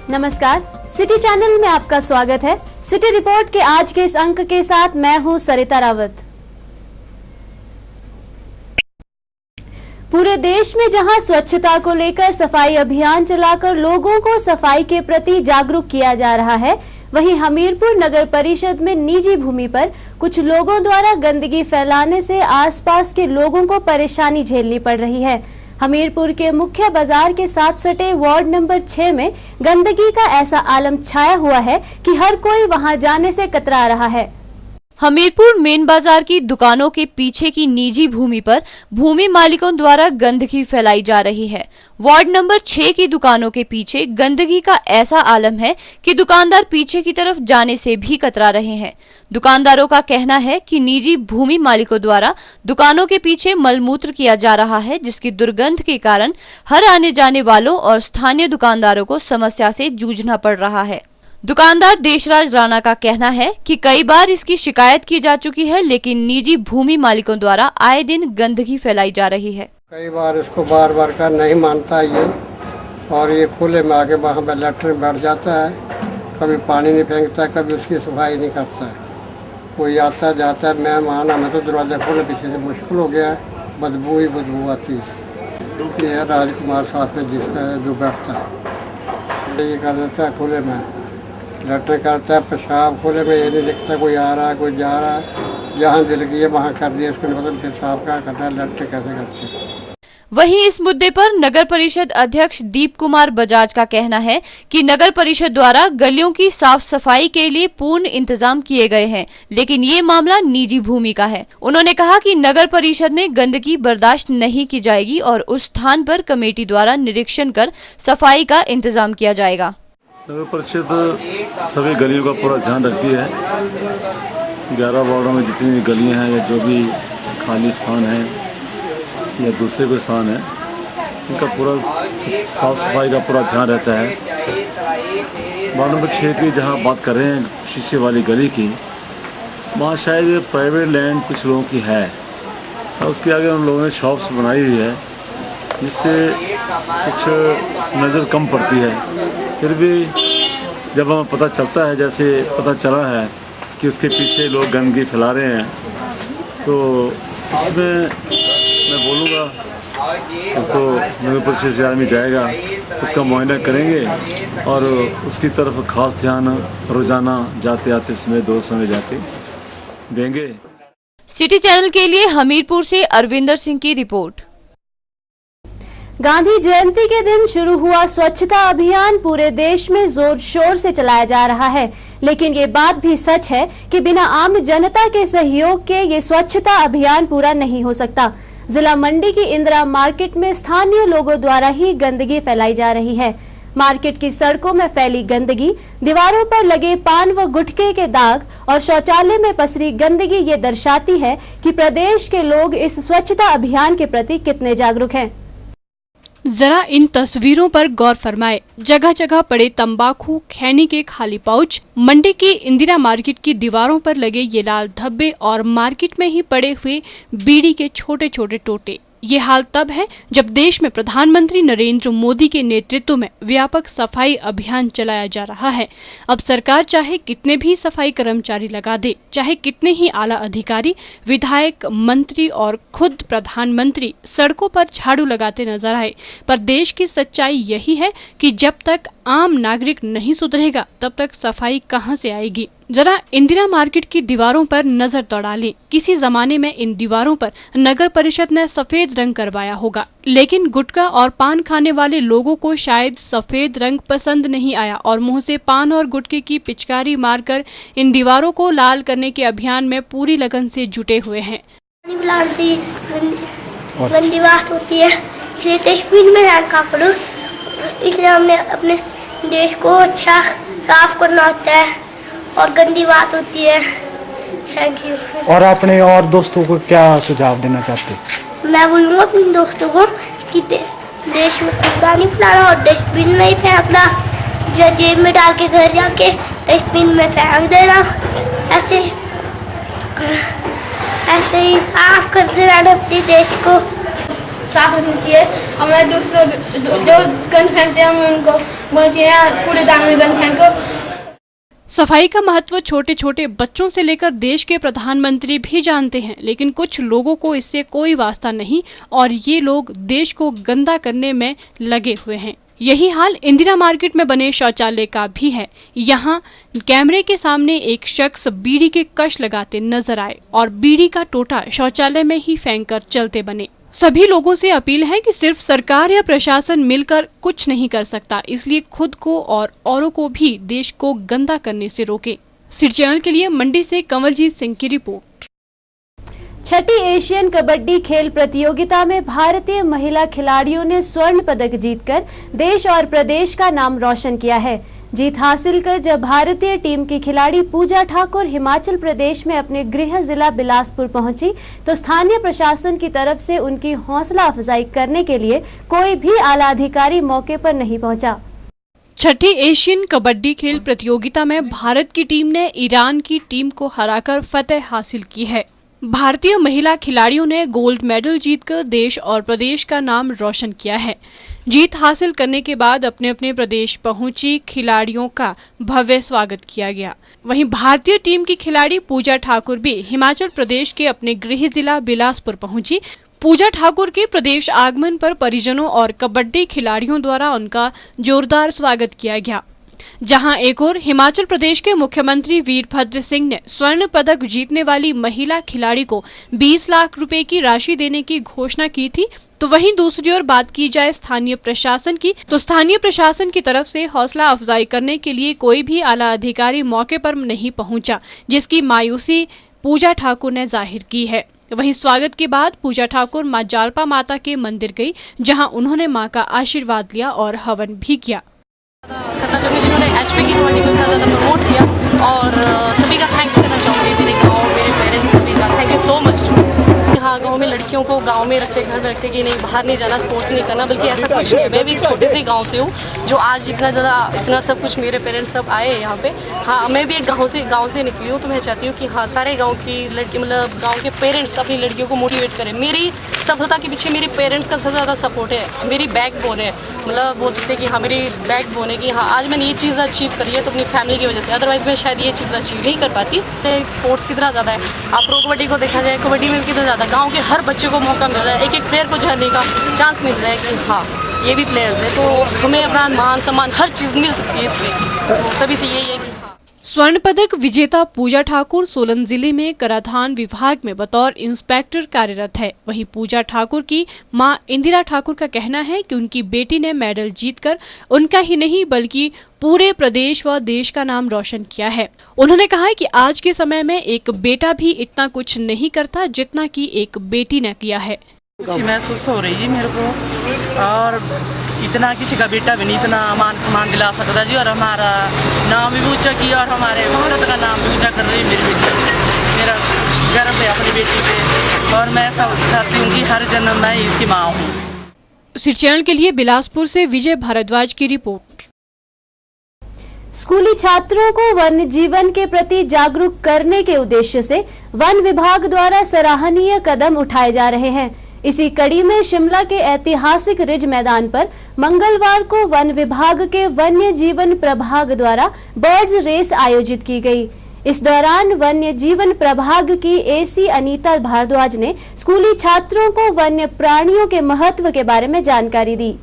नमस्कार, city channel में आपका स्वागत है। सिटी रिपोर्ट के आज के इस अंक के साथ मैं हूं सरिता रावत। पूरे देश में जहां स्वच्छता को लेकर सफाई अभियान चलाकर लोगों को सफाई के प्रति जागरूक किया जा रहा है, वहीं हमीरपुर नगर परिषद में निजी भूमि पर कुछ लोगों द्वारा गंदगी फैलाने से आसपास के लोगों को परेशानी झेलनी पड़ रही है। हमीरपुर के मुख्य बाजार के साथ सटे वार्ड नंबर 6 में गंदगी का ऐसा आलम छाया हुआ है कि हर कोई वहां जाने से कतरा रहा है। हमीरपुर मेन बाजार की दुकानों के पीछे की निजी भूमि पर भूमि मालिकों द्वारा गंदगी फैलाई जा रही है। वार्ड नंबर 6 की दुकानों के पीछे गंदगी का ऐसा आलम है कि दुकानदार पीछे की तरफ जाने से भी कतरा रहे हैं। दुकानदारों का कहना है कि निजी भूमि मालिकों द्वारा दुकानों के पीछे मलमूत्र किया जा रहा है, जिसकी दुर्गंध के कारण हर आने जाने वालों और स्थानीय दुकानदारों को समस्या से जूझना पड़ रहा है। दुकानदार देशराज राणा का कहना है कि कई बार इसकी शिकायत की जा चुकी है, लेकिन निजी भूमि मालिकों द्वारा आए दिन गंदगी फैलाई जा रही है। कई बार इसको बार बार का नहीं मानता ये, और ये खुले में आके वहाँ पर लैट्रिन बैठ जाता है, कभी पानी नहीं फेंकता, कभी उसकी सफाई नहीं करता है। कोई आता जाता है मेहमान, हमें तो दरवाज़ा खोले पीछे से मुश्किल हो गया है, बदबू ही बदबू आती है। ये है राजकुमार साथ में जिसका जो बैठता है, ये कर देता है खुले में, लैट्रिन करता है, पेशाब खुले में, ये नहीं दिखता कोई आ रहा है कोई जा रहा है। जहाँ दिल की है वहाँ कर दिया, उसको नहीं पता पेशाब क्या करता है, लैट्रिन कैसे करते हैं। वहीं इस मुद्दे पर नगर परिषद अध्यक्ष दीप कुमार बजाज का कहना है कि नगर परिषद द्वारा गलियों की साफ सफाई के लिए पूर्ण इंतजाम किए गए हैं, लेकिन ये मामला निजी भूमि का है। उन्होंने कहा कि नगर परिषद में गंदगी बर्दाश्त नहीं की जाएगी और उस स्थान पर कमेटी द्वारा निरीक्षण कर सफाई का इंतजाम किया जाएगा। नगर परिषद सभी गलियों का पूरा ध्यान रखती है। 11 वार्डों में जितनी भी गलियां हैं या जो भी खाली स्थान है या दूसरे भी स्थान है, इनका पूरा साफ सफाई का पूरा ध्यान रहता है। वार्ड नंबर 6 की जहां बात कर रहे हैं शीशे वाली गली की, वहाँ शायद प्राइवेट लैंड कुछ लोगों की है और उसके आगे उन लोगों ने शॉप्स बनाई हुई है, जिससे कुछ नज़र कम पड़ती है। फिर भी जब हमें पता चलता है, जैसे पता चला है कि उसके पीछे लोग गंदगी फैला रहे हैं, तो उसमें मैं बोलूँगा तो नगर परिषद से आदमी जाएगा, उसका मुआयना करेंगे और उसकी तरफ खास ध्यान रोज़ाना जाते आते समय 2 समय जाके देंगे। सिटी चैनल के लिए हमीरपुर से अरविंदर सिंह की रिपोर्ट। गांधी जयंती के दिन शुरू हुआ स्वच्छता अभियान पूरे देश में जोर शोर से चलाया जा रहा है, लेकिन ये बात भी सच है कि बिना आम जनता के सहयोग के ये स्वच्छता अभियान पूरा नहीं हो सकता। जिला मंडी की इंदिरा मार्केट में स्थानीय लोगों द्वारा ही गंदगी फैलाई जा रही है। मार्केट की सड़कों में फैली गंदगी, दीवारों पर लगे पान व गुटखे के दाग और शौचालय में पसरी गंदगी ये दर्शाती है कि प्रदेश के लोग इस स्वच्छता अभियान के प्रति कितने जागरूक हैं। जरा इन तस्वीरों पर गौर फरमाए। जगह जगह पड़े तंबाकू, खैनी के खाली पाउच, मंडी की इंदिरा मार्केट की दीवारों पर लगे ये लाल धब्बे और मार्केट में ही पड़े हुए बीड़ी के छोटे छोटे टोटे। ये हाल तब है जब देश में प्रधानमंत्री नरेंद्र मोदी के नेतृत्व में व्यापक सफाई अभियान चलाया जा रहा है। अब सरकार चाहे कितने भी सफाई कर्मचारी लगा दे, चाहे कितने ही आला अधिकारी, विधायक, मंत्री और खुद प्रधानमंत्री सड़कों पर झाड़ू लगाते नजर आए, पर देश की सच्चाई यही है कि जब तक आम नागरिक नहीं सुधरेगा तब तक सफाई कहां से आएगी। जरा इंदिरा मार्केट की दीवारों पर नजर दौड़ा लें। किसी जमाने में इन दीवारों पर नगर परिषद ने सफेद रंग करवाया होगा, लेकिन गुटखा और पान खाने वाले लोगों को शायद सफेद रंग पसंद नहीं आया और मुंह से पान और गुटखे की पिचकारी मारकर इन दीवारों को लाल करने के अभियान में पूरी लगन से जुटे हुए हैं। गंदी बात होती है, इसलिए डस्टबिन में रखा करो। इसलिए हमने अपने देश को अच्छा साफ करना होता है और गंदी बात होती है। Thank you. और अपने और दोस्तों को क्या सुझाव देना चाहते? मैं बोलूँगा अपने दोस्तों को कि देश में कूड़ा नहीं फैलाना और डस्टबिन में ही फेंकना, जो जेब में डाल के घर जाके डस्टबिन में फेंक देना। ऐसे ही साफ कर देना अपने देश को। साफ रखनी चाहिए। हमारे दूसरों जो गंद फेंकते हैं हम उनको मुझे यहाँ कूड़ेदान में गंद फेंको। सफाई का महत्व छोटे छोटे बच्चों से लेकर देश के प्रधानमंत्री भी जानते हैं, लेकिन कुछ लोगों को इससे कोई वास्ता नहीं और ये लोग देश को गंदा करने में लगे हुए हैं। यही हाल इंदिरा मार्केट में बने शौचालय का भी है। यहाँ कैमरे के सामने एक शख्स बीड़ी के कश लगाते नजर आए और बीड़ी का टोटा शौचालय में ही फेंककर चलते बने। सभी लोगों से अपील है कि सिर्फ सरकार या प्रशासन मिलकर कुछ नहीं कर सकता, इसलिए खुद को और औरों को भी देश को गंदा करने से रोके। सिटी चैनल के लिए मंडी से कंवलजीत सिंह की रिपोर्ट। छठी एशियन कबड्डी खेल प्रतियोगिता में भारतीय महिला खिलाड़ियों ने स्वर्ण पदक जीतकर देश और प्रदेश का नाम रोशन किया है। जीत हासिल कर जब भारतीय टीम की खिलाड़ी पूजा ठाकुर हिमाचल प्रदेश में अपने गृह जिला बिलासपुर पहुंची तो स्थानीय प्रशासन की तरफ से उनकी हौसला अफजाई करने के लिए कोई भी आला अधिकारी मौके पर नहीं पहुंचा। छठी एशियन कबड्डी खेल प्रतियोगिता में भारत की टीम ने ईरान की टीम को हराकर फतेह हासिल की है। भारतीय महिला खिलाड़ियों ने गोल्ड मेडल जीतकर देश और प्रदेश का नाम रोशन किया है। जीत हासिल करने के बाद अपने अपने प्रदेश पहुंची खिलाड़ियों का भव्य स्वागत किया गया। वहीं भारतीय टीम की खिलाड़ी पूजा ठाकुर भी हिमाचल प्रदेश के अपने गृह जिला बिलासपुर पहुंची। पूजा ठाकुर के प्रदेश आगमन पर परिजनों और कबड्डी खिलाड़ियों द्वारा उनका जोरदार स्वागत किया गया। जहां एक और हिमाचल प्रदेश के मुख्यमंत्री वीरभद्र सिंह ने स्वर्ण पदक जीतने वाली महिला खिलाड़ी को 20 लाख रुपए की राशि देने की घोषणा की थी। तो वहीं दूसरी ओर बात की जाए स्थानीय प्रशासन की, तो स्थानीय प्रशासन की तरफ से हौसला अफजाई करने के लिए कोई भी आला अधिकारी मौके पर नहीं पहुंचा, जिसकी मायूसी पूजा ठाकुर ने जाहिर की है। वहीं स्वागत के बाद पूजा ठाकुर मां जालपा माता के मंदिर गई, जहां उन्होंने मां का आशीर्वाद लिया और हवन भी किया। करना चाहूँगी जिन्होंने एचपी की कबड्डी को इतना ज़्यादा प्रमोट किया और सभी का थैंक्स करना चाहूँगी, मेरे गाँव, मेरे पेरेंट्स, सभी का थैंक यू सो मच। यहाँ गांव में लड़कियों को गांव में रखते, घर में रखते कि नहीं बाहर नहीं जाना, स्पोर्ट्स नहीं करना, बल्कि ऐसा कुछ नहीं है। मैं भी एक छोटे से गांव से हूँ जो आज इतना सब कुछ मेरे पेरेंट्स सब आए हैं यहाँ पे। हाँ, मैं भी एक गांव से निकली हूँ, तो मैं चाहती हूँ कि हाँ सारे गाँव की लड़की मतलब गाँव के पेरेंट्स अपनी लड़कियों को मोटिवेट करें। मेरी सफलता के पीछे मेरे पेरेंट्स का सबसे ज़्यादा सपोर्ट है, मेरी बैकबोन है, मतलब बोल सकते हैं कि हाँ मेरी बैकबोन है कि हाँ आज मैंने ये चीज़ अचीव करी है तो अपनी फैमिली की वजह से, अदरवाइज मैं शायद ये चीज़ अचीव नहीं कर पाती। स्पोर्ट्स कितना ज़्यादा है, आप प्रो कबड्डी को देखा जाए, कबड्डी में कितना ज़्यादा गाँव के हर बच्चे को मौका मिल रहा है, एक एक प्लेयर को जानने का चांस मिल रहा है कि हाँ ये भी प्लेयर्स है, तो हमें अपना मान सम्मान हर चीज़ मिल सकती है इसमें। तो सभी से यही है कि स्वर्ण पदक विजेता पूजा ठाकुर सोलन जिले में कराधान विभाग में बतौर इंस्पेक्टर कार्यरत है। वहीं पूजा ठाकुर की मां इंदिरा ठाकुर का कहना है कि उनकी बेटी ने मेडल जीतकर उनका ही नहीं बल्कि पूरे प्रदेश व देश का नाम रोशन किया है। उन्होंने कहा है कि आज के समय में एक बेटा भी इतना कुछ नहीं करता जितना कि एक बेटी ने किया है। खुशी महसूस हो रही है मेरे को, और इतना किसी का बेटा भी नहीं इतना मान सम्मान दिला सकता जी, और हमारा नाम भी ऊंचा किया और हमारे भारत का नाम भी ऊंचा कर रही है मेरी बेटी। मेरा गर्व है अपनी बेटी पे और मैं ऐसा चाहती हूँ कि हर जन्म मैं इसकी माँ हूँ। सिटी चैनल के लिए बिलासपुर से विजय भारद्वाज की रिपोर्ट। स्कूली छात्रों को वन्य जीवन के प्रति जागरूक करने के उद्देश्य से वन विभाग द्वारा सराहनीय कदम उठाए जा रहे हैं। इसी कड़ी में शिमला के ऐतिहासिक रिज मैदान पर मंगलवार को वन विभाग के वन्य जीवन प्रभाग द्वारा बर्ड्स रेस आयोजित की गई। इस दौरान वन्य जीवन प्रभाग की एसी अनीता भारद्वाज ने स्कूली छात्रों को वन्य प्राणियों के महत्व के बारे में जानकारी दी।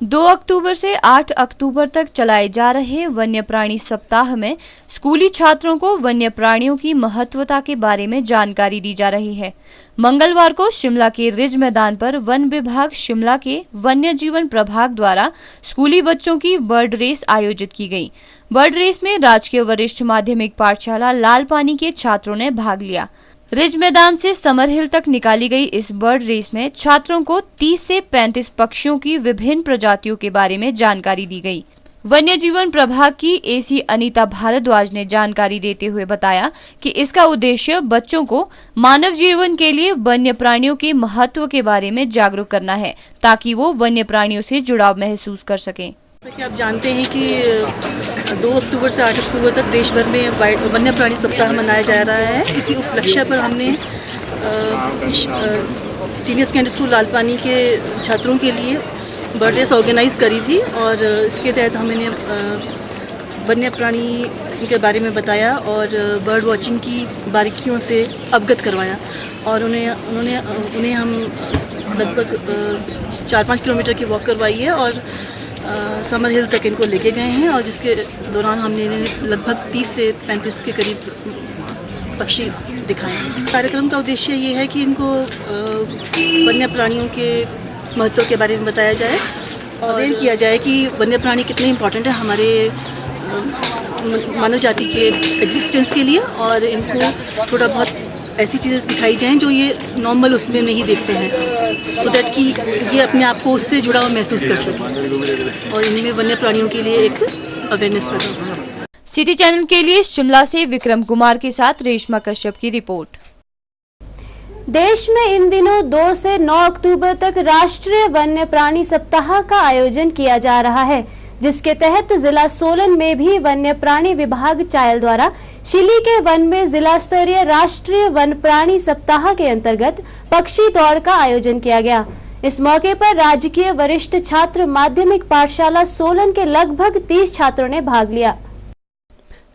2 अक्टूबर से 8 अक्टूबर तक चलाए जा रहे वन्य प्राणी सप्ताह में स्कूली छात्रों को वन्य प्राणियों की महत्वता के बारे में जानकारी दी जा रही है। मंगलवार को शिमला के रिज मैदान पर वन विभाग शिमला के वन्य जीवन प्रभाग द्वारा स्कूली बच्चों की बर्ड रेस आयोजित की गई। बर्ड रेस में राजकीय वरिष्ठ माध्यमिक पाठशाला लालपानी के छात्रों ने भाग लिया। रिज मैदान से समर हिल तक निकाली गई इस बर्ड रेस में छात्रों को 30 से 35 पक्षियों की विभिन्न प्रजातियों के बारे में जानकारी दी गई। वन्य जीवन प्रभाग की एसी अनीता भारद्वाज ने जानकारी देते हुए बताया कि इसका उद्देश्य बच्चों को मानव जीवन के लिए वन्य प्राणियों के महत्व के बारे में जागरूक करना है, ताकि वो वन्य प्राणियों से जुड़ाव महसूस कर सकें। जैसा कि आप जानते हैं कि 2 अक्टूबर से 8 अक्टूबर तक देश भर में वन्य प्राणी सप्ताह मनाया जा रहा है। इसी उपलक्ष्य पर हमने सीनियर सेकेंडरी स्कूल लालपानी के छात्रों के लिए बर्थडेज ऑर्गेनाइज करी थी और इसके तहत हमने वन्य प्राणी के बारे में बताया और बर्ड वॉचिंग की बारीकियों से अवगत करवाया और उन्हें हम लगभग 4-5 किलोमीटर की वॉक करवाई है और समर हिल तक इनको लेके गए हैं और जिसके दौरान हमने इन्हें लगभग 30 से 35 के करीब पक्षी दिखाए। कार्यक्रम का उद्देश्य ये है कि इनको वन्य प्राणियों के महत्व के बारे में बताया जाए और अवेयर किया जाए कि वन्य प्राणी कितने इम्पोर्टेंट है हमारे मानव जाति के एग्जिस्टेंस के लिए और इनको थोड़ा बहुत ऐसी चीज़ें दिखाई जाएं जो ये नॉर्मल उसमें नहीं देखते हैं, सो दैट कि ये अपने आप को उससे जुड़ा हुआ महसूस कर सकें और इनमें वन्य प्राणियों के लिए एक अवेयरनेस पैदा हो। सिटी चैनल के लिए शिमला से विक्रम कुमार के साथ रेशमा कश्यप की रिपोर्ट। देश में इन दिनों 2 से 9 अक्टूबर तक राष्ट्रीय वन्य प्राणी सप्ताह का आयोजन किया जा रहा है, जिसके तहत जिला सोलन में भी वन्य प्राणी विभाग चायल द्वारा शिली के वन में जिला स्तरीय राष्ट्रीय वन प्राणी सप्ताह के अंतर्गत पक्षी दौड़ का आयोजन किया गया। इस मौके पर राजकीय वरिष्ठ छात्र माध्यमिक पाठशाला सोलन के लगभग 30 छात्रों ने भाग लिया।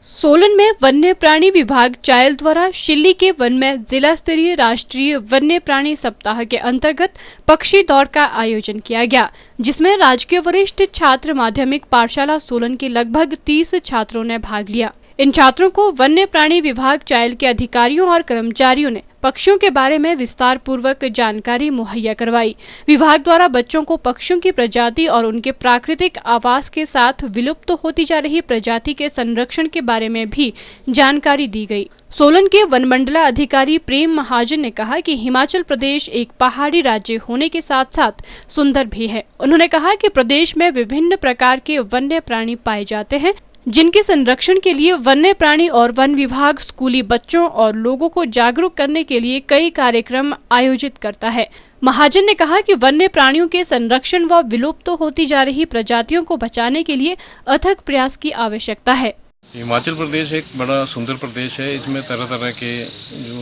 सोलन में वन्य प्राणी विभाग चायल द्वारा शिल्ली के वन में जिला स्तरीय राष्ट्रीय वन्य प्राणी सप्ताह के अंतर्गत पक्षी दौड़ का आयोजन किया गया, जिसमें राजकीय वरिष्ठ छात्र माध्यमिक पाठशाला सोलन के लगभग 30 छात्रों ने भाग लिया। इन छात्रों को वन्य प्राणी विभाग चायल के अधिकारियों और कर्मचारियों ने पक्षियों के बारे में विस्तार पूर्वक जानकारी मुहैया करवाई। विभाग द्वारा बच्चों को पक्षियों की प्रजाति और उनके प्राकृतिक आवास के साथ विलुप्त होती जा रही प्रजाति के संरक्षण के बारे में भी जानकारी दी गई। सोलन के वनमंडला अधिकारी प्रेम महाजन ने कहा कि हिमाचल प्रदेश एक पहाड़ी राज्य होने के साथ साथ सुंदर भी है। उन्होंने कहा कि प्रदेश में विभिन्न प्रकार के वन्य प्राणी पाए जाते हैं, जिनके संरक्षण के लिए वन्य प्राणी और वन विभाग स्कूली बच्चों और लोगों को जागरूक करने के लिए कई कार्यक्रम आयोजित करता है। महाजन ने कहा कि वन्य प्राणियों के संरक्षण व विलुप्त होती जा रही प्रजातियों को बचाने के लिए अथक प्रयास की आवश्यकता है। हिमाचल प्रदेश एक बड़ा सुंदर प्रदेश है। इसमें तरह तरह के जो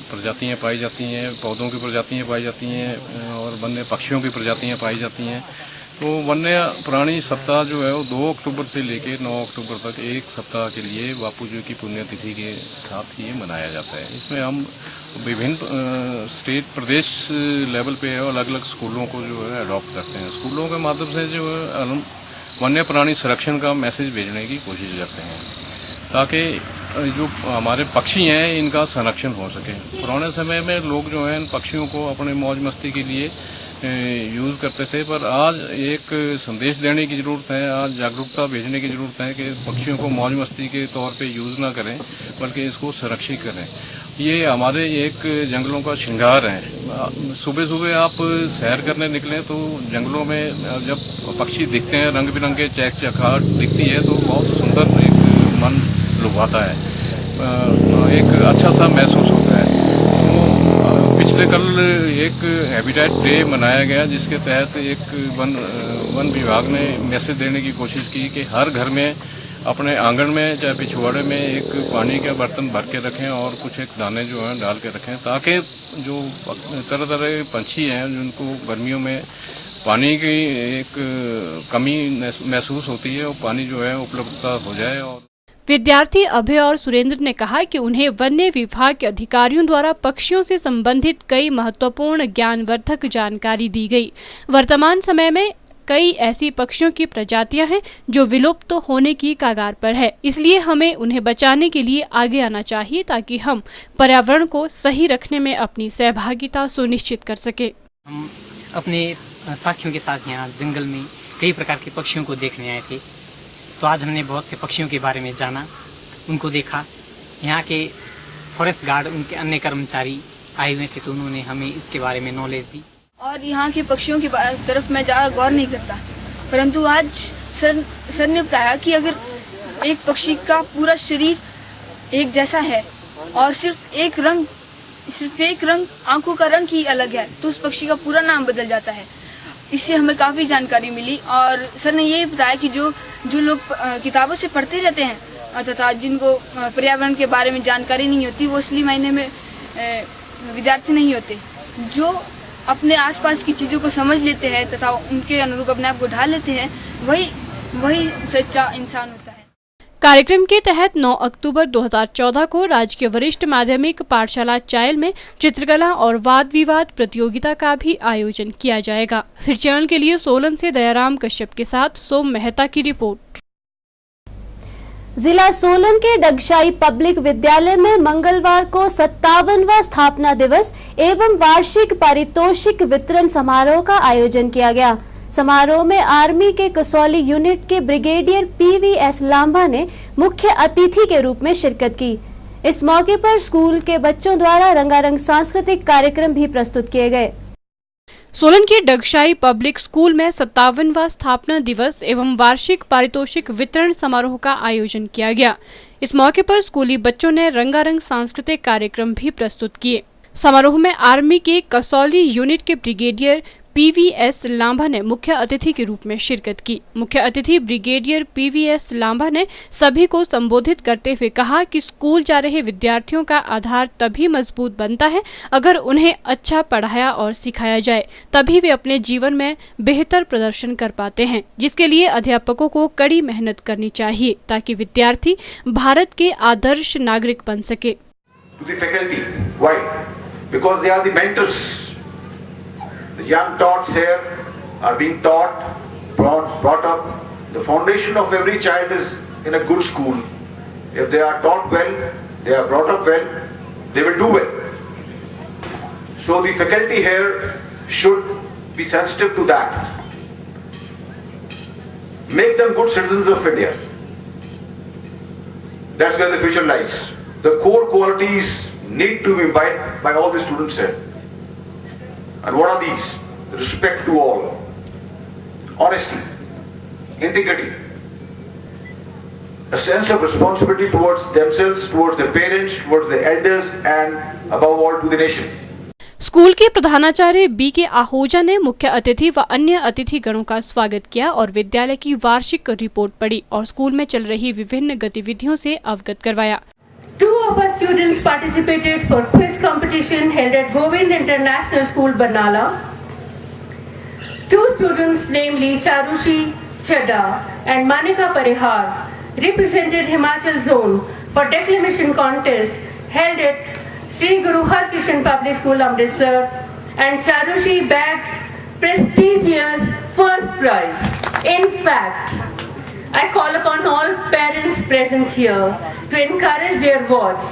प्रजातियां पाई जाती हैं, पौधों की प्रजातियां पाई जाती हैं और वन्य पक्षियों की प्रजातियां पाई जाती हैं। तो वन्य प्राणी सप्ताह जो है वो 2 अक्टूबर से लेकर 9 अक्टूबर तक एक सप्ताह के लिए बापू जी की पुण्यतिथि के साथ ये मनाया जाता है। इसमें हम विभिन्न स्टेट प्रदेश लेवल पे अलग अलग स्कूलों को जो है अडॉप्ट करते हैं। स्कूलों के माध्यम से जो है हम वन्य प्राणी संरक्षण का मैसेज भेजने की कोशिश करते हैं ताकि जो हमारे पक्षी हैं इनका संरक्षण हो सके। पुराने समय में लोग जो हैं इन पक्षियों को अपने मौज मस्ती के लिए यूज़ करते थे, पर आज एक संदेश देने की ज़रूरत है, आज जागरूकता भेजने की ज़रूरत है कि पक्षियों को मौज मस्ती के तौर पे यूज़ ना करें बल्कि इसको संरक्षित करें। ये हमारे एक जंगलों का श्रृंगार है। सुबह सुबह आप सैर करने निकलें तो जंगलों में जब पक्षी दिखते हैं, रंग बिरंगे चहचहाट दिखती है तो बहुत सुंदर एक मन लुभाता है, एक अच्छा सा महसूस होता है। पिछले कल एक हैबिटेट डे मनाया गया जिसके तहत एक वन विभाग ने मैसेज देने की कोशिश की कि हर घर में अपने आंगन में चाहे पिछवाड़े में एक पानी का बर्तन भर के रखें और कुछ एक दाने जो हैं डाल के रखें ताकि जो तरह तरह के पंछी हैं जिनको गर्मियों में पानी की एक कमी महसूस होती है वो पानी जो है उपलब्धता हो जाए। और विद्यार्थी अभय और सुरेंद्र ने कहा कि उन्हें वन्य विभाग के अधिकारियों द्वारा पक्षियों से संबंधित कई महत्वपूर्ण ज्ञानवर्धक जानकारी दी गई। वर्तमान समय में कई ऐसी पक्षियों की प्रजातियां हैं जो विलुप्त होने की कगार पर है, इसलिए हमें उन्हें बचाने के लिए आगे आना चाहिए ताकि हम पर्यावरण को सही रखने में अपनी सहभागिता सुनिश्चित कर सके। हम अपने साथियों के साथ यहाँ जंगल में कई प्रकार के पक्षियों को देखने आए थे, तो आज हमने बहुत से पक्षियों के बारे में जाना, उनको देखा। यहाँ के फॉरेस्ट गार्ड, उनके अन्य कर्मचारी आए हुए थे तो उन्होंने हमें इसके बारे में नॉलेज दी। और यहाँ के पक्षियों की तरफ मैं ज़्यादा गौर नहीं करता, परंतु आज सर ने बताया कि अगर एक पक्षी का पूरा शरीर एक जैसा है और सिर्फ एक रंग आंखों का रंग ही अलग है तो उस पक्षी का पूरा नाम बदल जाता है। इससे हमें काफ़ी जानकारी मिली और सर ने ये बताया कि जो लोग किताबों से पढ़ते रहते हैं तथा जिनको पर्यावरण के बारे में जानकारी नहीं होती वो असली मायने में विद्यार्थी नहीं होते। जो अपने आसपास की चीज़ों को समझ लेते हैं तथा उनके अनुरूप अपने आप को ढाल लेते हैं, वही सच्चा इंसान होता है। कार्यक्रम के तहत 9 अक्टूबर 2014 को राजकीय वरिष्ठ माध्यमिक पाठशाला चायल में चित्रकला और वाद विवाद प्रतियोगिता का भी आयोजन किया जाएगा। सिटी चैनल के लिए सोलन से दयाराम कश्यप के साथ सोम मेहता की रिपोर्ट। जिला सोलन के डगशाई पब्लिक विद्यालय में मंगलवार को 57वां स्थापना दिवस एवं वार्षिक पारितोषिक वितरण समारोह का आयोजन किया गया। समारोह में आर्मी के कसौली यूनिट के ब्रिगेडियर PVS लांबा ने मुख्य अतिथि के रूप में शिरकत की। इस मौके पर स्कूल के बच्चों द्वारा रंगारंग सांस्कृतिक कार्यक्रम भी प्रस्तुत किए गए। सोलन के डगशाई पब्लिक स्कूल में 57वां स्थापना दिवस एवं वार्षिक पारितोषिक वितरण समारोह का आयोजन किया गया। इस मौके पर स्कूली बच्चों ने रंगारंग सांस्कृतिक कार्यक्रम भी प्रस्तुत किए। समारोह में आर्मी के कसौली यूनिट के ब्रिगेडियर PVS लांबा ने मुख्य अतिथि के रूप में शिरकत की। मुख्य अतिथि ब्रिगेडियर PVS लांबा ने सभी को संबोधित करते हुए कहा कि स्कूल जा रहे विद्यार्थियों का आधार तभी मजबूत बनता है अगर उन्हें अच्छा पढ़ाया और सिखाया जाए, तभी वे अपने जीवन में बेहतर प्रदर्शन कर पाते हैं, जिसके लिए अध्यापकों को कड़ी मेहनत करनी चाहिए ताकि विद्यार्थी भारत के आदर्श नागरिक बन सके। The young tots here are being taught, brought up. The foundation of every child is in a good school. If they are taught well, they are brought up well, they will do well. So the faculty here should be sensitive to that. Make them good citizens of India. That's where the future lies. The core qualities need to be imbibed by all the students here. And what are these? Respect to all, honesty, integrity, a sense of responsibility towards themselves, towards their parents, towards their elders, and above all to the nation. School के प्रधानाचार्य BK Ahuja ने मुख्य अतिथि व अन्य अतिथि गणों का स्वागत किया और विद्यालय की वार्षिक रिपोर्ट पढ़ी और स्कूल में चल रही विभिन्न गतिविधियों से अवगत करवाया। 2 of our students participated for quiz competition held at Govind International School, Barnala. 2 students, namely Charushi Chadda and Manika Parihar, represented Himachal Zone for declamation contest held at Sri Guru Har Krishan Public School, Amritsar, and Charushi bagged prestigious first prize. In fact, I call upon all parents present here to encourage their wards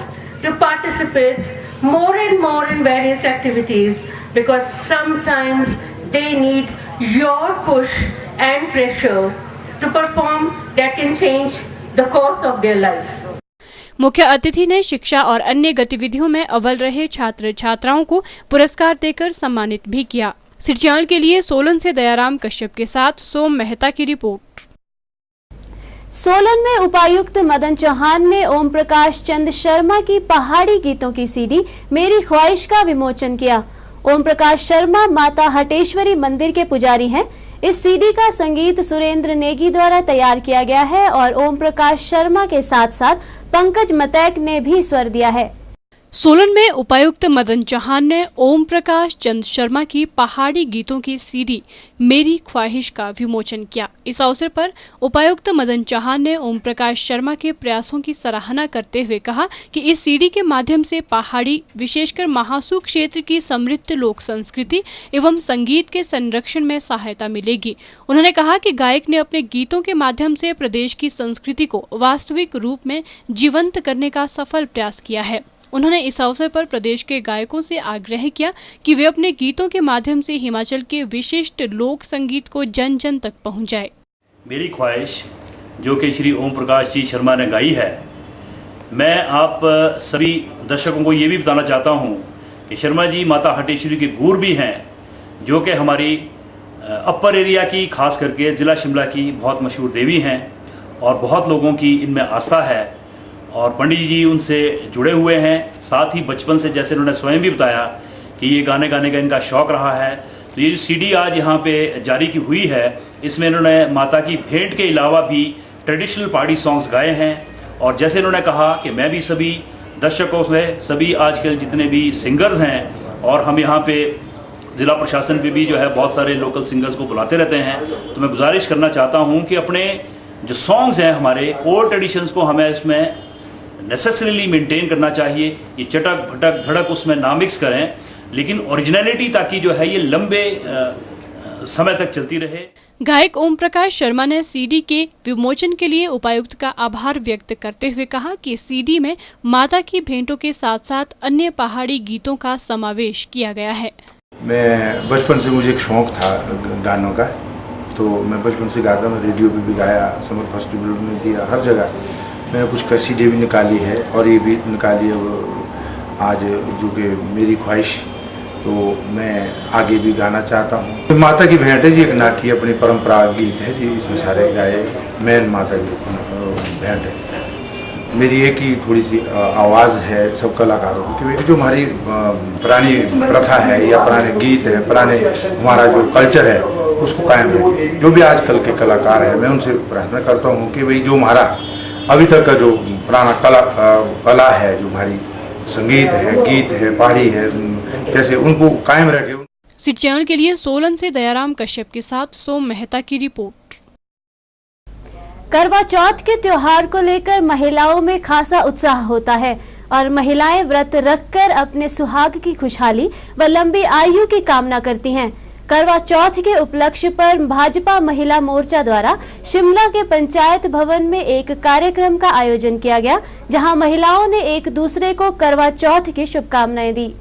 to participate more and more in various activities, because sometimes they need your push and pressure to perform that can change the course of their lives. मुख्य अतिथि ने शिक्षा और अन्य गतिविधियों में अव्वल रहे छात्र छात्राओं को पुरस्कार देकर सम्मानित भी किया। सिटी चैनल के लिए सोलन से दयाराम कश्यप के साथ सोम मेहता की रिपोर्ट। सोलन में उपायुक्त मदन चौहान ने ओम प्रकाश चंद शर्मा की पहाड़ी गीतों की CD मेरी ख्वाहिश का विमोचन किया। ओम प्रकाश शर्मा माता हटेश्वरी मंदिर के पुजारी हैं। इस CD का संगीत सुरेंद्र नेगी द्वारा तैयार किया गया है और ओम प्रकाश शर्मा के साथ साथ पंकज मतैक ने भी स्वर दिया है। सोलन में उपायुक्त मदन चौहान ने ओम प्रकाश चंद शर्मा की पहाड़ी गीतों की CD मेरी ख्वाहिश का विमोचन किया। इस अवसर पर उपायुक्त मदन चौहान ने ओम प्रकाश शर्मा के प्रयासों की सराहना करते हुए कहा कि इस CD के माध्यम से पहाड़ी विशेषकर महासू क्षेत्र की समृद्ध लोक संस्कृति एवं संगीत के संरक्षण में सहायता मिलेगी। उन्होंने कहा कि गायक ने अपने गीतों के माध्यम से प्रदेश की संस्कृति को वास्तविक रूप में जीवंत करने का सफल प्रयास किया है। उन्होंने इस अवसर पर प्रदेश के गायकों से आग्रह किया कि वे अपने गीतों के माध्यम से हिमाचल के विशिष्ट लोक संगीत को जन जन तक पहुंचाए। मेरी ख्वाहिश जो कि श्री ओम प्रकाश जी शर्मा ने गाई है, मैं आप सभी दर्शकों को ये भी बताना चाहता हूं कि शर्मा जी माता हटेश्वरी के गुरु भी हैं, जो कि हमारी अपर एरिया की खास करके ज़िला शिमला की बहुत मशहूर देवी हैं और बहुत लोगों की इनमें आस्था है और पंडित जी उनसे जुड़े हुए हैं। साथ ही बचपन से, जैसे उन्होंने स्वयं भी बताया कि ये गाने गाने का इनका शौक़ रहा है। तो ये जो CD आज यहाँ पे जारी की हुई है, इसमें इन्होंने माता की भेंट के अलावा भी ट्रेडिशनल पहाड़ी सॉन्ग्स गाए हैं। और जैसे इन्होंने कहा कि मैं भी सभी दर्शकों से, सभी आजकल जितने भी सिंगर्स हैं और हम यहाँ पे ज़िला प्रशासन भी जो है बहुत सारे लोकल सिंगर्स को बुलाते रहते हैं। तो मैं गुजारिश करना चाहता हूं कि अपने जो सॉन्ग्स हैं हमारे ओल्ड ट्रेडिशंस को हमें इसमें नेसेसरीली मेंटेन करना चाहिए। ये चटक भटक धड़क उसमें ना मिक्स करें, लेकिन ओरिजिनलिटी ताकि जो है ये लंबे समय तक चलती रहे। गायक ओम प्रकाश शर्मा ने सीडी के विमोचन के लिए उपायुक्त का आभार व्यक्त करते हुए कहा कि सीडी में माता की भेंटों के साथ साथ अन्य पहाड़ी गीतों का समावेश किया गया है। मैं बचपन से मुझे एक शौक था गानों का, तो मैं बचपन से गाता, मैं रेडियो पे भी गाया, समर फेस्टिवल में दिया, हर जगह मैंने कुछ कैसेटें भी निकाली है और ये भी निकाली है आज, जो कि मेरी ख्वाहिश, तो मैं आगे भी गाना चाहता हूँ। तो माता की भेंट है जी, एक नाटी अपनी परंपरा गीत है जी, इसमें सारे गाए मेन माता की भेंट है। मेरी एक ही थोड़ी सी आवाज़ है सब कलाकारों की कि जो हमारी पुरानी प्रथा है या पुराने गीत है, पुराने हमारा जो कल्चर है उसको कायम रखे। जो भी आजकल के कलाकार हैं मैं उनसे प्रार्थना करता हूँ कि भाई जो हमारा अभी तक का जो पुराना कला है, जो हमारी संगीत है, गीत है, पहाड़ी है, जैसे उनको कायम रखे। सिटी चैनल के लिए सोलन से दयाराम कश्यप के साथ सोम मेहता की रिपोर्ट। करवा चौथ के त्योहार को लेकर महिलाओं में खासा उत्साह होता है और महिलाएं व्रत रखकर अपने सुहाग की खुशहाली व लंबी आयु की कामना करती हैं। करवा चौथ के उपलक्ष्य पर भाजपा महिला मोर्चा द्वारा शिमला के पंचायत भवन में एक कार्यक्रम का आयोजन किया गया, जहां महिलाओं ने एक दूसरे को करवा चौथ की शुभकामनाएं दी।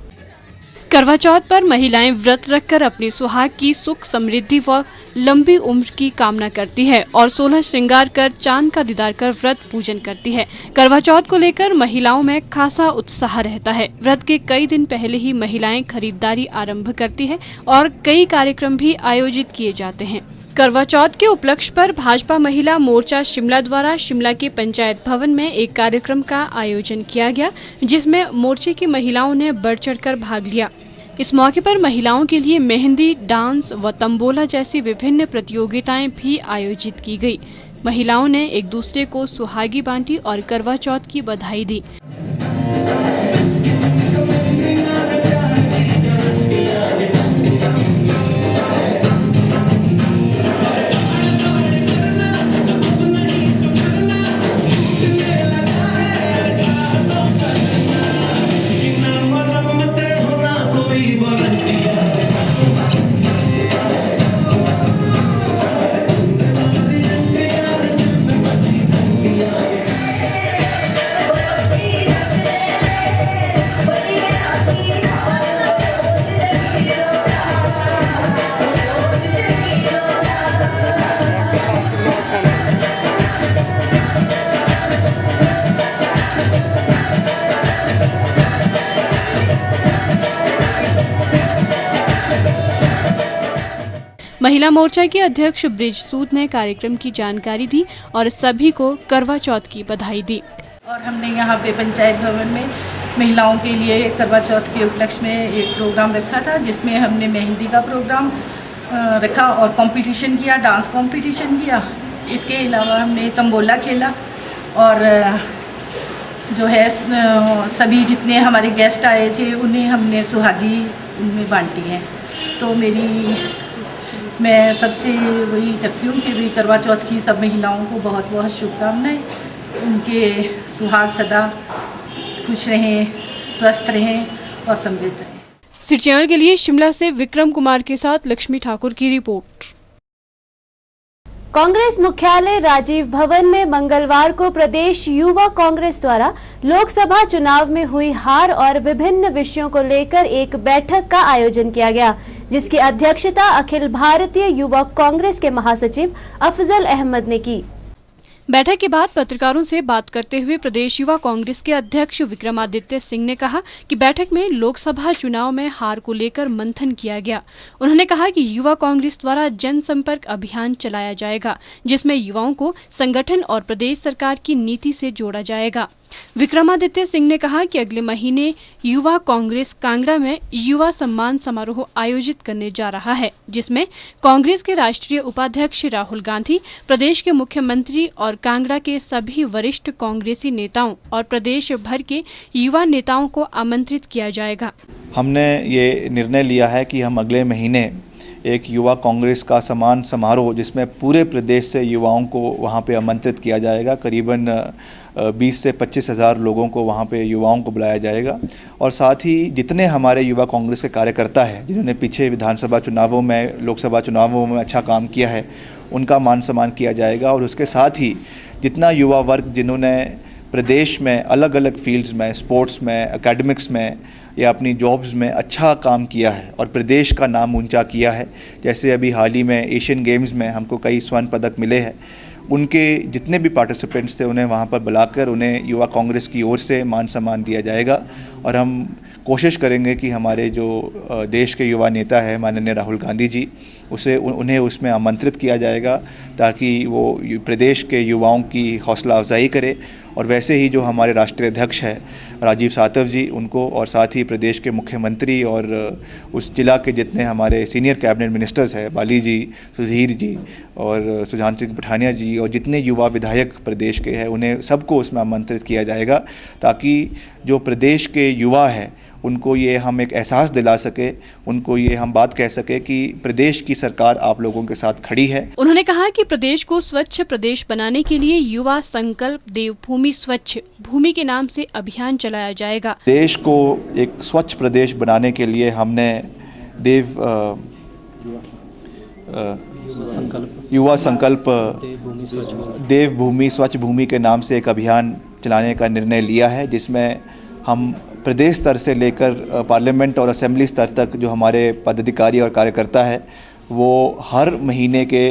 करवा चौथ पर महिलाएं व्रत रखकर अपनी सुहाग की सुख समृद्धि व लंबी उम्र की कामना करती है और 16 श्रृंगार कर चांद का दीदार कर व्रत पूजन करती है। करवा चौथ को लेकर महिलाओं में खासा उत्साह रहता है। व्रत के कई दिन पहले ही महिलाएं खरीदारी आरंभ करती है और कई कार्यक्रम भी आयोजित किए जाते हैं। करवा चौथ के उपलक्ष्य पर भाजपा महिला मोर्चा शिमला द्वारा शिमला के पंचायत भवन में एक कार्यक्रम का आयोजन किया गया, जिसमें मोर्चे की महिलाओं ने बढ़ चढ़कर भाग लिया। इस मौके पर महिलाओं के लिए मेहंदी, डांस व तंबोला जैसी विभिन्न प्रतियोगिताएं भी आयोजित की गई। महिलाओं ने एक दूसरे को सुहागी बांटी और करवा चौथ की बधाई दी। महिला मोर्चा के अध्यक्ष ब्रिज सूद ने कार्यक्रम की जानकारी दी और सभी को करवा चौथ की बधाई दी। और हमने यहाँ पे पंचायत भवन में महिलाओं के लिए करवा चौथ के उपलक्ष्य में एक प्रोग्राम रखा था, जिसमें हमने मेहंदी का प्रोग्राम रखा और कंपटीशन किया, डांस कंपटीशन किया। इसके अलावा हमने तंबोला खेला और जो है सभी जितने हमारे गेस्ट आए थे उन्हें हमने सुहागी उनमें बांटी हैं। तो मैं सबसे वही करती हूँ कि भी करवा चौथ की सब महिलाओं को बहुत बहुत शुभकामनाएं। उनके सुहाग सदा खुश रहें, स्वस्थ रहें और समृद्ध रहें। सिटी चैनल के लिए शिमला से विक्रम कुमार के साथ लक्ष्मी ठाकुर की रिपोर्ट। कांग्रेस मुख्यालय राजीव भवन में मंगलवार को प्रदेश युवा कांग्रेस द्वारा लोकसभा चुनाव में हुई हार और विभिन्न विषयों को लेकर एक बैठक का आयोजन किया गया, जिसकी अध्यक्षता अखिल भारतीय युवा कांग्रेस के महासचिव अफजल अहमद ने की। बैठक के बाद पत्रकारों से बात करते हुए प्रदेश युवा कांग्रेस के अध्यक्ष विक्रमादित्य सिंह ने कहा कि बैठक में लोकसभा चुनाव में हार को लेकर मंथन किया गया। उन्होंने कहा कि युवा कांग्रेस द्वारा जनसंपर्क अभियान चलाया जाएगा, जिसमें युवाओं को संगठन और प्रदेश सरकार की नीति से जोड़ा जाएगा। विक्रमादित्य सिंह ने कहा कि अगले महीने युवा कांग्रेस कांगड़ा में युवा सम्मान समारोह आयोजित करने जा रहा है, जिसमें कांग्रेस के राष्ट्रीय उपाध्यक्ष राहुल गांधी, प्रदेश के मुख्यमंत्री और कांगड़ा के सभी वरिष्ठ कांग्रेसी नेताओं और प्रदेश भर के युवा नेताओं को आमंत्रित किया जाएगा। हमने ये निर्णय लिया है कि हम अगले महीने एक युवा कांग्रेस का सम्मान समारोह, जिसमें पूरे प्रदेश से युवाओं को वहाँ पे आमंत्रित किया जाएगा, करीबन 20 से 25 हज़ार लोगों को वहाँ पे युवाओं को बुलाया जाएगा। और साथ ही जितने हमारे युवा कांग्रेस के कार्यकर्ता हैं जिन्होंने पीछे विधानसभा चुनावों में, लोकसभा चुनावों में अच्छा काम किया है, उनका मान सम्मान किया जाएगा। और उसके साथ ही जितना युवा वर्ग जिन्होंने प्रदेश में अलग अलग फील्ड्स में, स्पोर्ट्स में, एकेडमिक्स में या अपनी जॉब्स में अच्छा काम किया है और प्रदेश का नाम ऊंचा किया है, जैसे अभी हाल ही में एशियन गेम्स में हमको कई स्वर्ण पदक मिले हैं, उनके जितने भी पार्टिसिपेंट्स थे उन्हें वहाँ पर बुलाकर उन्हें युवा कांग्रेस की ओर से मान सम्मान दिया जाएगा। और हम कोशिश करेंगे कि हमारे जो देश के युवा नेता है माननीय राहुल गांधी जी, उन्हें उसमें आमंत्रित किया जाएगा ताकि वो प्रदेश के युवाओं की हौसला अफजाई करे। और वैसे ही जो हमारे राष्ट्रीय अध्यक्ष है राजीव सातव जी, उनको और साथ ही प्रदेश के मुख्यमंत्री और उस जिला के जितने हमारे सीनियर कैबिनेट मिनिस्टर्स हैं, बाली जी, सुधीर जी और सुजान सिंह पठानिया जी और जितने युवा विधायक प्रदेश के हैं, उन्हें सबको उसमें आमंत्रित किया जाएगा ताकि जो प्रदेश के युवा हैं उनको ये हम एक एहसास दिला सके, उनको ये हम बात कह सके कि प्रदेश की सरकार आप लोगों के साथ खड़ी है। उन्होंने कहा कि प्रदेश को स्वच्छ प्रदेश बनाने के लिए युवा संकल्प देवभूमि स्वच्छ भूमि के नाम से अभियान चलाया जाएगा। देश को एक स्वच्छ प्रदेश बनाने के लिए हमने युवा संकल्प देवभूमि स्वच्छ भूमि के नाम से एक अभियान चलाने का निर्णय लिया है, जिसमें हम प्रदेश स्तर से लेकर पार्लियामेंट और असेंबली स्तर तक जो हमारे पदाधिकारी और कार्यकर्ता है वो हर महीने के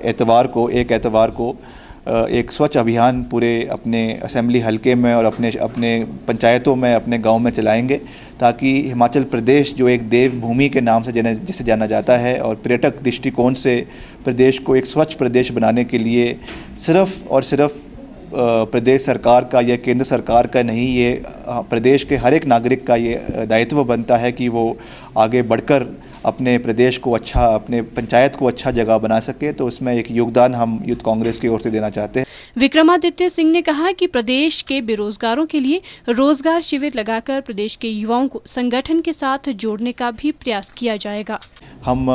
एतवार को एक स्वच्छ अभियान पूरे अपने असेंबली हलके में और अपने पंचायतों में, अपने गांव में चलाएंगे ताकि हिमाचल प्रदेश जो एक देवभूमि के नाम से जिसे जाना जाता है और पर्यटक दृष्टिकोण से प्रदेश को एक स्वच्छ प्रदेश बनाने के लिए सिर्फ और सिर्फ प्रदेश सरकार का या केंद्र सरकार का नहीं, ये प्रदेश के हर एक नागरिक का ये दायित्व बनता है कि वो आगे बढ़कर अपने प्रदेश को अच्छा, अपने पंचायत को अच्छा जगह बना सके। तो उसमें एक योगदान हम यूथ कांग्रेस की ओर से देना चाहते हैं। विक्रमादित्य सिंह ने कहा कि प्रदेश के बेरोजगारों के लिए रोजगार शिविर लगाकर प्रदेश के युवाओं को संगठन के साथ जोड़ने का भी प्रयास किया जाएगा। हम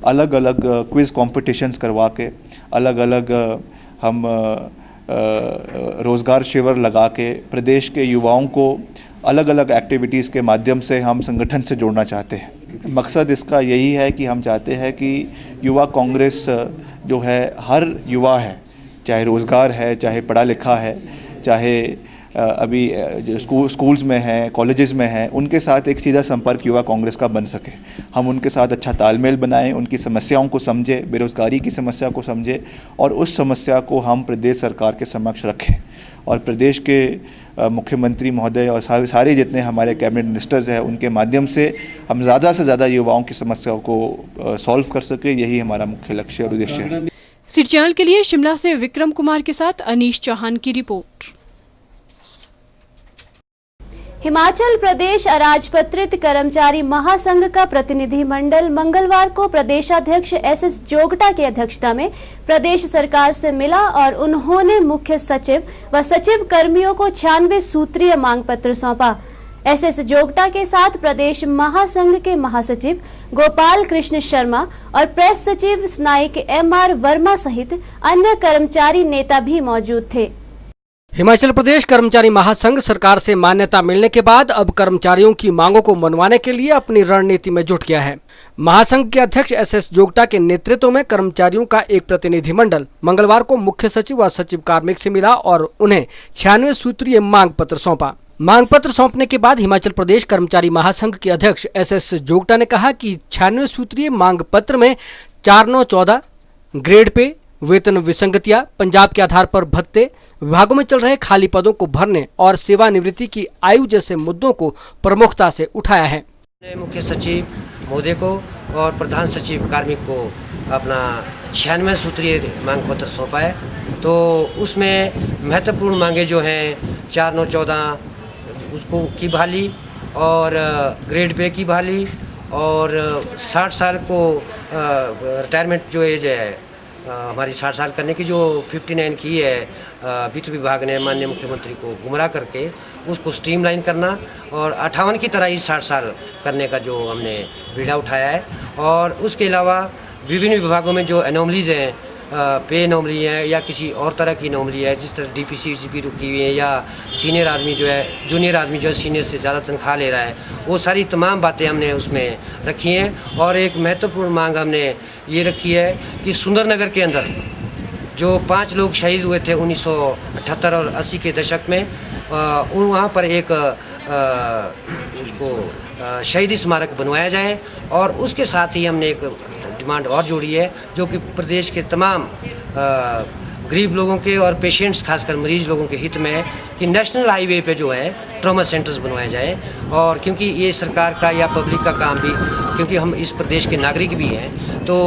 अलग अलग क्विज कॉम्पिटिशन्स करवा के, अलग अलग हम रोज़गार शिविर लगा के प्रदेश के युवाओं को अलग अलग एक्टिविटीज़ के माध्यम से हम संगठन से जोड़ना चाहते हैं। मकसद इसका यही है कि हम चाहते हैं कि युवा कांग्रेस जो है हर युवा है, चाहे रोज़गार है, चाहे पढ़ा लिखा है, चाहे अभी जो स्कूल्स में हैं, कॉलेजेस में हैं, उनके साथ एक सीधा संपर्क युवा कांग्रेस का बन सके। हम उनके साथ अच्छा तालमेल बनाएं, उनकी समस्याओं को समझें, बेरोज़गारी की समस्या को समझें और उस समस्या को हम प्रदेश सरकार के समक्ष रखें। और प्रदेश के मुख्यमंत्री महोदय और सारे जितने हमारे कैबिनेट मिनिस्टर्स हैं, उनके माध्यम से हम ज़्यादा से ज़्यादा युवाओं की समस्याओं को सॉल्व कर सके, यही हमारा मुख्य लक्ष्य और उद्देश्य है। सिटी चैनल के लिए शिमला से विक्रम कुमार के साथ अनीश चौहान की रिपोर्ट। हिमाचल प्रदेश अराजपत्रित कर्मचारी महासंघ का प्रतिनिधिमंडल मंगलवार को प्रदेशाध्यक्ष एसएस जोगटा की अध्यक्षता में प्रदेश सरकार से मिला और उन्होंने मुख्य सचिव व सचिव कर्मियों को 96 सूत्रीय मांग पत्र सौंपा। एसएस जोगटा के साथ प्रदेश महासंघ के महासचिव गोपाल कृष्ण शर्मा और प्रेस सचिव स्नायक एमआर वर्मा सहित अन्य कर्मचारी नेता भी मौजूद थे। हिमाचल प्रदेश कर्मचारी महासंघ सरकार से मान्यता मिलने के बाद अब कर्मचारियों की मांगों को मनवाने के लिए अपनी रणनीति में जुट गया है। महासंघ के अध्यक्ष एसएस जोगटा के नेतृत्व में कर्मचारियों का एक प्रतिनिधिमंडल मंगलवार को मुख्य सचिव व सचिव कार्मिक से मिला और उन्हें 96 सूत्रीय मांग पत्र सौंपा। मांग पत्र सौंपने के बाद हिमाचल प्रदेश कर्मचारी महासंघ के अध्यक्ष एसएस जोगटा ने कहा कि 96 सूत्रीय मांग पत्र में 4914 ग्रेड पे वेतन विसंगतियां, पंजाब के आधार पर भत्ते, विभागों में चल रहे खाली पदों को भरने और सेवानिवृत्ति की आयु जैसे मुद्दों को प्रमुखता से उठाया है। मुख्य सचिव महोदय को और प्रधान सचिव कार्मिक को अपना 96 सूत्रीय मांग पत्र सौंपा है। तो उसमें महत्वपूर्ण मांगे जो हैं 4914 उसको की बहाली और ग्रेड पे की बहाली और 60 साल को रिटायरमेंट जो एज है हमारी 60 साल करने की जो 59 की है वित्त विभाग ने माननीय मुख्यमंत्री को गुमराह करके उसको स्ट्रीमलाइन करना और 58 की तरह ही 60 साल करने का जो हमने बीड़ा उठाया है। और उसके अलावा विभिन्न विभागों में जो एनोमलीज हैं, पे एनोमली है या किसी और तरह की एनोमली है, जिस तरह DPC रुकी हुई है या सीनियर आदमी जो है जूनियर आदमी जो है सीनियर से ज़्यादा तनख्वाह ले रहा है, वो सारी तमाम बातें हमने उसमें रखी हैं। और एक महत्वपूर्ण मांग हमने ये रखी है कि सुंदरनगर के अंदर जो 5 लोग शहीद हुए थे 1978 और 80 के दशक में, वहाँ पर एक उसको शहीदी स्मारक बनवाया जाए। और उसके साथ ही हमने एक डिमांड और जोड़ी है जो कि प्रदेश के तमाम गरीब लोगों के और पेशेंट्स खासकर मरीज लोगों के हित में है कि नेशनल हाईवे पे जो है ट्रॉमा सेंटर्स बनवाए जाए। और क्योंकि ये सरकार का या पब्लिक का काम भी, क्योंकि हम इस प्रदेश के नागरिक भी हैं, तो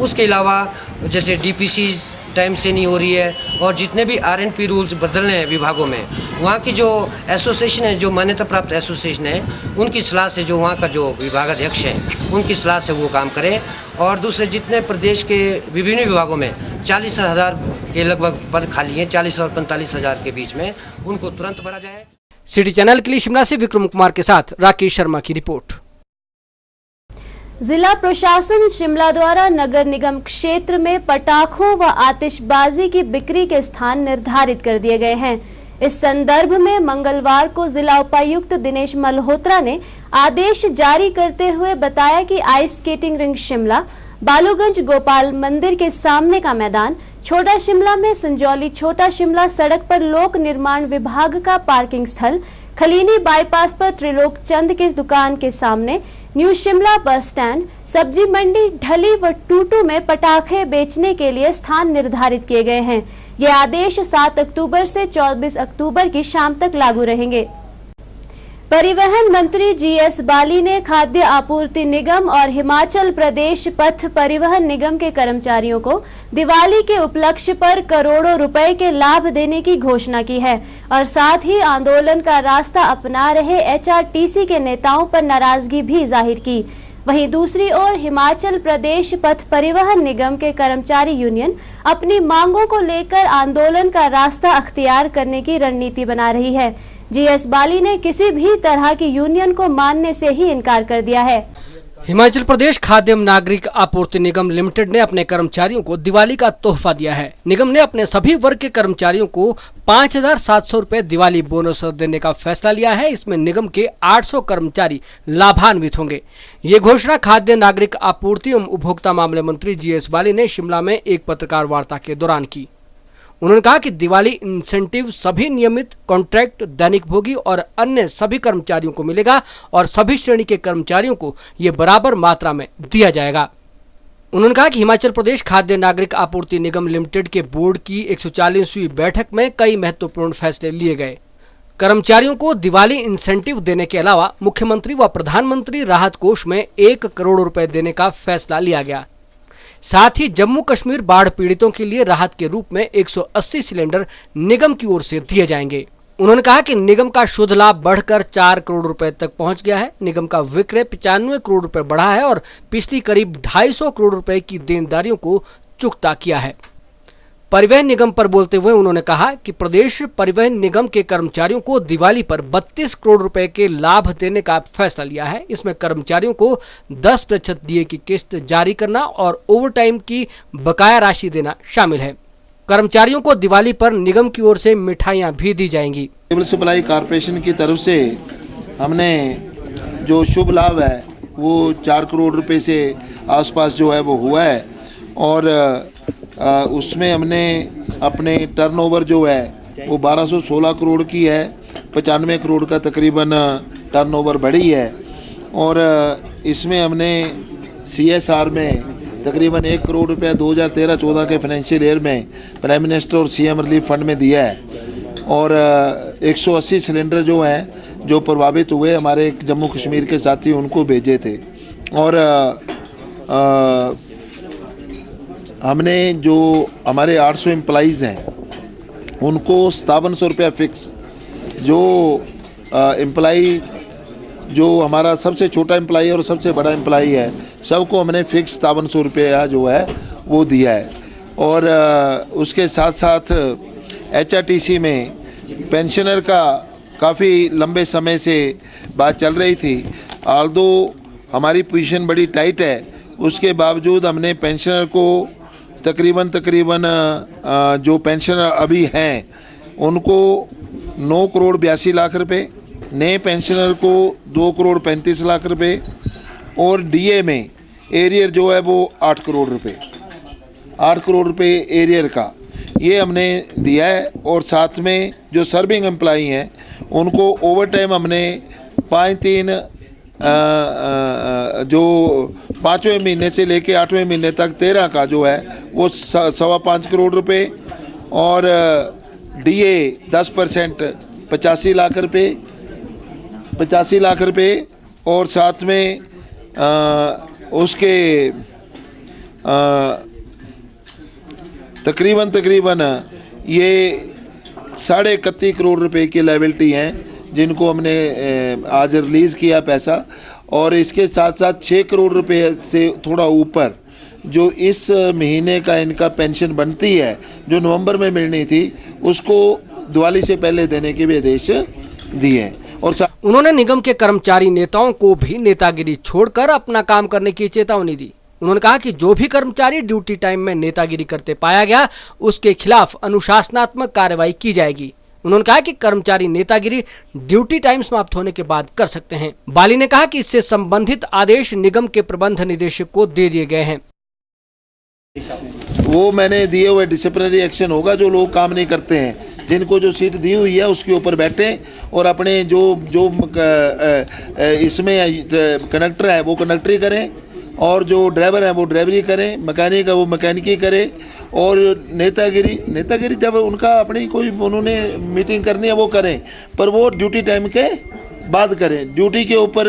उसके अलावा जैसे DPCs टाइम से नहीं हो रही है और जितने भी RNP रूल्स बदलने हैं विभागों में, वहाँ की जो एसोसिएशन है, जो मान्यता प्राप्त एसोसिएशन है, उनकी सलाह से जो वहाँ का जो विभागाध्यक्ष है उनकी सलाह से वो काम करें। और दूसरे जितने प्रदेश के विभिन्न विभागों में 40,000 के लगभग पद खाली हैं, 40 और 45,000 के बीच में, उनको तुरंत भरा जाए। सिटी चैनल के लिए शिमला से विक्रम कुमार के साथ राकेश शर्मा की रिपोर्ट। जिला प्रशासन शिमला द्वारा नगर निगम क्षेत्र में पटाखों व आतिशबाजी की बिक्री के स्थान निर्धारित कर दिए गए हैं। इस संदर्भ में मंगलवार को जिला उपायुक्त दिनेश मल्होत्रा ने आदेश जारी करते हुए बताया कि ice skating ring Shimla, Baluganj Gopal Mandir के सामने का मैदान, छोटा शिमला में संजौली छोटा शिमला सड़क पर लोक निर्माण विभाग का पार्किंग स्थल, खलीनी बाईपास पर त्रिलोक चंद की दुकान के सामने, न्यू शिमला बस स्टैंड, सब्जी मंडी ढली व टूटू में पटाखे बेचने के लिए स्थान निर्धारित किए गए हैं। ये आदेश 7 अक्टूबर से 24 अक्टूबर की शाम तक लागू रहेंगे। परिवहन मंत्री GS बाली ने खाद्य आपूर्ति निगम और हिमाचल प्रदेश पथ परिवहन निगम के कर्मचारियों को दिवाली के उपलक्ष्य पर करोड़ों रुपए के लाभ देने की घोषणा की है और साथ ही आंदोलन का रास्ता अपना रहे HRTC के नेताओं पर नाराजगी भी जाहिर की। वहीं दूसरी ओर हिमाचल प्रदेश पथ परिवहन निगम के कर्मचारी यूनियन अपनी मांगों को लेकर आंदोलन का रास्ता अख्तियार करने की रणनीति बना रही है। GS बाली ने किसी भी तरह की यूनियन को मानने से ही इनकार कर दिया है। हिमाचल प्रदेश खाद्य एवं नागरिक आपूर्ति निगम लिमिटेड ने अपने कर्मचारियों को दिवाली का तोहफा दिया है। निगम ने अपने सभी वर्ग के कर्मचारियों को 5,700 रुपए दिवाली बोनस देने का फैसला लिया है। इसमें निगम के 800 कर्मचारी लाभान्वित होंगे। ये घोषणा खाद्य नागरिक आपूर्ति एवं उपभोक्ता मामले मंत्री GS बाली ने शिमला में एक पत्रकार वार्ता के दौरान की। उन्होंने कहा कि दिवाली इंसेंटिव सभी नियमित, कॉन्ट्रैक्ट, दैनिक भोगी और अन्य सभी कर्मचारियों को मिलेगा और सभी श्रेणी के कर्मचारियों को ये बराबर मात्रा में दिया जाएगा। उन्होंने कहा कि हिमाचल प्रदेश खाद्य नागरिक आपूर्ति निगम लिमिटेड के बोर्ड की 140वीं बैठक में कई महत्वपूर्ण फैसले लिए गए। कर्मचारियों को दिवाली इंसेंटिव देने के अलावा मुख्यमंत्री व प्रधानमंत्री राहत कोष में 1 करोड़ रुपए देने का फैसला लिया गया। साथ ही जम्मू कश्मीर बाढ़ पीड़ितों के लिए राहत के रूप में 180 सिलेंडर निगम की ओर से दिए जाएंगे। उन्होंने कहा कि निगम का शुद्ध लाभ बढ़कर 4 करोड़ रुपए तक पहुंच गया है। निगम का विक्रय 95 करोड़ रुपए बढ़ा है और पिछली करीब 250 करोड़ रुपए की देनदारियों को चुकता किया है। परिवहन निगम पर बोलते हुए उन्होंने कहा कि प्रदेश परिवहन निगम के कर्मचारियों को दिवाली पर 32 करोड़ रुपए के लाभ देने का फैसला लिया है। इसमें कर्मचारियों को 10% डीए की किस्त जारी करना और ओवरटाइम की बकाया राशि देना शामिल है। कर्मचारियों को दिवाली पर निगम की ओर से मिठाइयां भी दी जाएंगी। सिविल सप्लाई कॉर्पोरेशन की तरफ से हमने जो शुभ लाभ है वो 4 करोड़ रुपए से आसपास जो है वो हुआ है और उसमें हमने अपने टर्नओवर जो है वो 1216 करोड़ की है। 95 करोड़ का तकरीबन टर्नओवर बढ़ी है और इसमें हमने CSR में तकरीबन 1 करोड़ रुपया 2013-14 के फाइनेंशियल ईयर में प्राइम मिनिस्टर और CM रिलीफ फंड में दिया है और 180 सिलेंडर जो हैं जो प्रभावित हुए हमारे जम्मू कश्मीर के साथी उनको भेजे थे। और हमने जो हमारे 800 एम्प्लॉइज़ हैं उनको 5700 रुपया फिक्स, जो एम्प्लॉई जो हमारा सबसे छोटा एम्प्लॉई और सबसे बड़ा एम्प्लॉई है सबको हमने फिक्स 5700 रुपया जो है वो दिया है। और उसके साथ साथ HRTC में पेंशनर का काफ़ी लंबे समय से बात चल रही थी। आल्दो हमारी पोजीशन बड़ी टाइट है, उसके बावजूद हमने पेंशनर को तकरीबन जो पेंशनर अभी हैं उनको 9 करोड़ 82 लाख रुपए, नए पेंशनर को 2 करोड़ 35 लाख रुपए और DA में एरियर जो है वो 8 करोड़ रुपए एरियर का ये हमने दिया है। और साथ में जो सर्विंग एम्प्लॉई हैं उनको ओवर टाइम हमने 5-3 जो 5वें महीने से लेके 8वें महीने तक 13 का जो है वो 5.25 करोड़ रुपए और DA 10% 85 लाख रुपए और साथ में उसके तकरीबन ये 31.5 करोड़ रुपए की लायबिलिटी हैं जिनको हमने आज रिलीज़ किया पैसा। और इसके साथ साथ 6 करोड़ रुपए से थोड़ा ऊपर जो इस महीने का इनका पेंशन बनती है जो नवंबर में मिलनी थी उसको दिवाली से पहले देने के भी आदेश दिए। और उन्होंने निगम के कर्मचारी नेताओं को भी नेतागिरी छोड़कर अपना काम करने की चेतावनी दी। उन्होंने कहा कि जो भी कर्मचारी ड्यूटी टाइम में नेतागिरी करते पाया गया उसके खिलाफ अनुशासनात्मक कार्रवाई की जाएगी। उन्होंने कहा कि कर्मचारी नेतागिरी ड्यूटी टाइम समाप्त होने के बाद कर सकते हैं। बाली ने कहा कि इससे संबंधित आदेश निगम के प्रबंध निदेशक को दे दिए गए हैं। वो मैंने दिए हुए डिसिप्लिनरी एक्शन होगा। जो लोग काम नहीं करते हैं, जिनको जो सीट दी हुई है उसके ऊपर बैठें और अपने जो इसमें कंडक्टर है वो कंडक्टरी करें और जो ड्राइवर है वो ड्राइवरी करें, मैकेनिक है वो मैकेनिकी करे। और नेतागिरी जब उनका अपनी कोई उन्होंने मीटिंग करनी है वो करें, पर वो ड्यूटी टाइम के बाद करें। ड्यूटी के ऊपर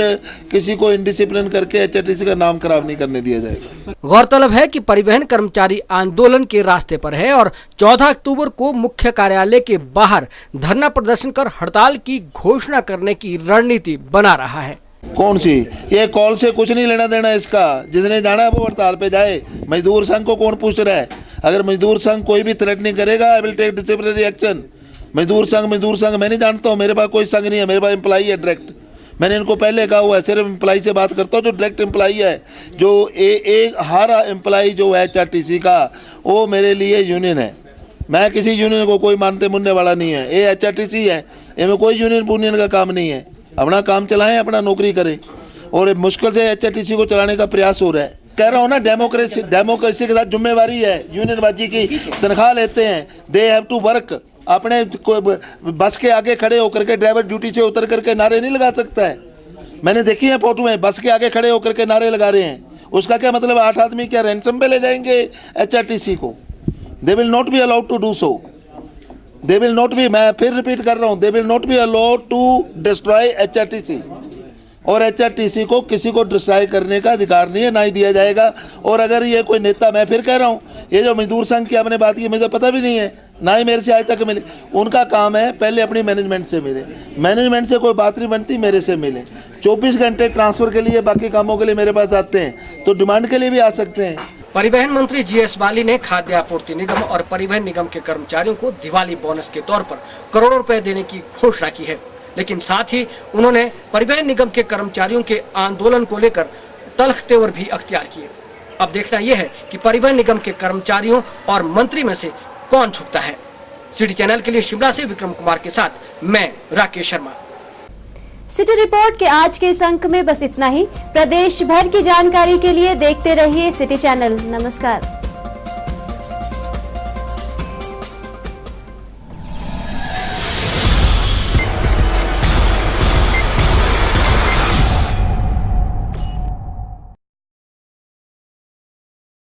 किसी को इनडिसिप्लिन करके HRTC का नाम खराब नहीं करने दिया जाएगा। गौरतलब है कि परिवहन कर्मचारी आंदोलन के रास्ते पर है और 14 अक्टूबर को मुख्य कार्यालय के बाहर धरना प्रदर्शन कर हड़ताल की घोषणा करने की रणनीति बना रहा है। कौन सी ये कॉल से कुछ नहीं लेना देना इसका, जिसने जाना है वो हड़ताल पे जाए। मजदूर संघ को कौन पूछ रहा है? अगर मजदूर संघ कोई भी थ्रेटनिंग करेगा I will take disciplinary action. मजदूर संघ मैं नहीं जानता हूँ, मेरे पास कोई संघ नहीं है, मेरे पास एम्प्लॉई है डायरेक्ट। मैंने इनको पहले कहा हुआ है, सिर्फ एम्प्लॉई से बात करता हूँ जो डायरेक्ट एम्प्लॉई है। जो हर एम्प्लॉई जो है HRTC का वो मेरे लिए यूनियन है। मैं किसी यूनियन को कोई मानते मुनने वाला नहीं है। ये HRTC है, इनमें कोई यूनियन का काम नहीं है। अपना काम चलाएं, अपना नौकरी करें। और मुश्किल से HRTC को चलाने का प्रयास हो रहा है। कह रहा हूँ ना, डेमोक्रेसी के साथ जिम्मेवारी है। यूनियनबाजी की तनख्वाह लेते हैं, दे हैव टू वर्क। अपने बस के आगे खड़े होकर के ड्राइवर ड्यूटी से उतर करके नारे नहीं लगा सकता है। मैंने देखी है फोटो में, बस के आगे खड़े होकर के नारे लगा रहे हैं। उसका क्या मतलब? 8 आदमी क्या रैंसम पे ले जाएंगे HRTC को? They will not be allowed to do so. They will not be, मैं फिर रिपीट कर रहा हूँ, they will not be allowed to destroy HRTC। और HRTC को किसी को डिस्ट्रॉय करने का अधिकार नहीं है, ना ही दिया जाएगा। और अगर ये कोई नेता, मैं फिर कह रहा हूँ, ये जो मजदूर संघ की आपने बात की मुझे पता भी नहीं है, ना ही मेरे से आज तक मिले। उनका काम है पहले अपनी मैनेजमेंट से मिले, मैनेजमेंट से कोई बात नहीं बनती मेरे से मिले। 24 घंटे ट्रांसफर के लिए, बाकी कामों के लिए मेरे पास आते हैं, तो डिमांड के लिए भी आ सकते हैं। परिवहन मंत्री GS बाली ने खाद्य आपूर्ति निगम और परिवहन निगम के कर्मचारियों को दिवाली बोनस के तौर पर करोड़ों रुपए देने की घोषणा की है, लेकिन साथ ही उन्होंने परिवहन निगम के कर्मचारियों के आंदोलन को लेकर तल्ख तेवर भी अख्तियार किए। अब देखना यह है कि परिवहन निगम के कर्मचारियों और मंत्री में से कौन झुकता है। सिटी चैनल के लिए शिमला से विक्रम कुमार के साथ मैं राकेश शर्मा। सिटी रिपोर्ट के आज के इस अंक में बस इतना ही। प्रदेश भर की जानकारी के लिए देखते रहिए सिटी चैनल। नमस्कार।